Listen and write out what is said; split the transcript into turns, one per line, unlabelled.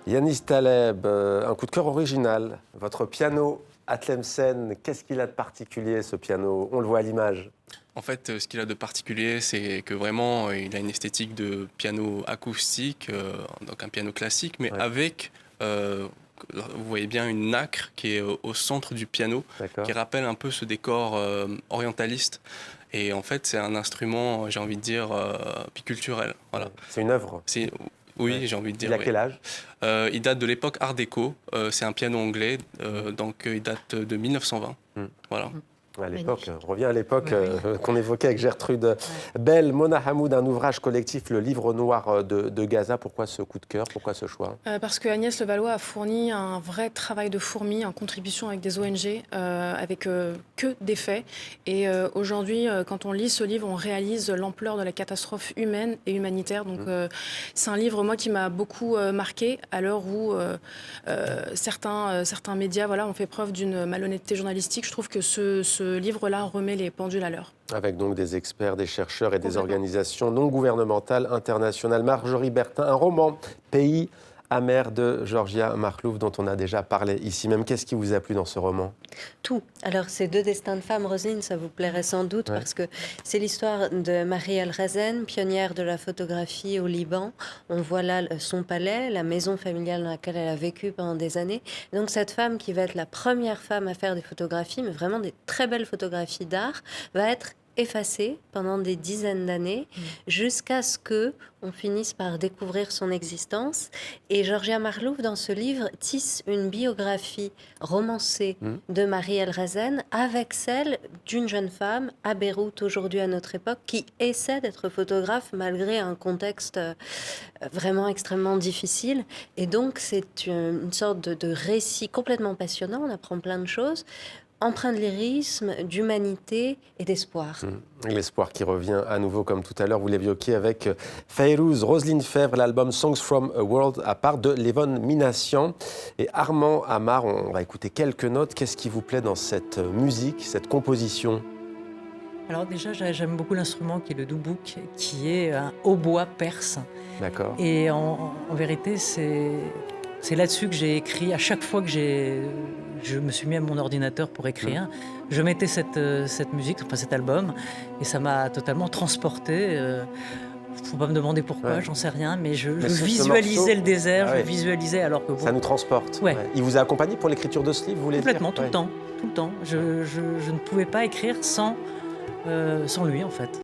Yanis Taleb, un coup de cœur original. Votre piano à Tlemcen, qu'est-ce qu'il a de particulier ce piano? On le voit à l'image.
En fait, ce qu'il a de particulier, c'est que vraiment, il a une esthétique de piano acoustique, donc un piano classique, mais
Ouais.
avec, vous voyez bien, une nacre qui est au centre du piano,
D'accord.
qui rappelle un peu ce décor orientaliste. Et en fait, c'est un instrument, j'ai envie de dire, biculturel. Voilà.
C'est une œuvre.
Oui,
Ouais.
j'ai envie de dire.
Il a
Oui.
quel âge?
Il date de l'époque Art déco. C'est un piano anglais, donc il date de 1920. Voilà.
À l'époque, on revient à l'époque
Oui.
qu'on évoquait avec Gertrude Bell, Mona Hamoud, un ouvrage collectif, Le Livre Noir de Gaza. Pourquoi ce coup de cœur? Pourquoi ce choix?
Parce que Agnès Levallois a fourni un vrai travail de fourmi en contribution avec des ONG, avec que des faits. Et aujourd'hui, quand on lit ce livre, on réalise l'ampleur de la catastrophe humaine et humanitaire. Donc c'est un livre, moi, qui m'a beaucoup marqué à l'heure où certains médias ont fait preuve d'une malhonnêteté journalistique. Je trouve que ce livre-là remet les pendules à l'heure.
Avec donc des experts, des chercheurs et des organisations non gouvernementales internationales. Marjorie Bertin, un roman, Pays amer de Georgia Makhlouf, dont on a déjà parlé ici même. Qu'est-ce qui vous a plu dans ce roman?
Tout. Alors, ces deux destins de femmes, Roselyne, ça vous plairait sans doute, parce que c'est l'histoire de Marie El-Razen, pionnière de la photographie au Liban. On voit là son palais, la maison familiale dans laquelle elle a vécu pendant des années. Donc, cette femme qui va être la première femme à faire des photographies, mais vraiment des très belles photographies d'art, va être effacée pendant des dizaines d'années, jusqu'à ce que on finisse par découvrir son existence. Et Georgia Makhlouf, dans ce livre, tisse une biographie romancée de Marie El-Razen avec celle d'une jeune femme à Beyrouth, aujourd'hui à notre époque, qui essaie d'être photographe malgré un contexte vraiment extrêmement difficile. Et donc, c'est une sorte de récit complètement passionnant. On apprend plein de choses, empreint de lyrisme, d'humanité et d'espoir.
L'espoir qui revient à nouveau, comme tout à l'heure, vous l'évoquiez avec Fayrouz, Roselyne Fèvre, l'album Songs from a World à part de Lévon Minassian et Armand Amar. On va écouter quelques notes. Qu'est-ce qui vous plaît dans cette musique, cette composition?
Alors déjà, j'aime beaucoup l'instrument qui est le doubouk, qui est un hautbois perse.
D'accord.
Et en vérité, c'est là-dessus que j'ai écrit. À chaque fois que je me suis mis à mon ordinateur pour écrire, je mettais cette musique, enfin cet album, et ça m'a totalement transporté. Faut pas me demander pourquoi, j'en sais rien, mais je visualisais morceau, le désert, je visualisais alors que... Bon,
ça nous transporte.
Ouais.
Il vous a accompagné pour l'écriture de ce livre, vous voulez dire?
Complètement, tout le temps. Je ne pouvais pas écrire sans lui, en fait.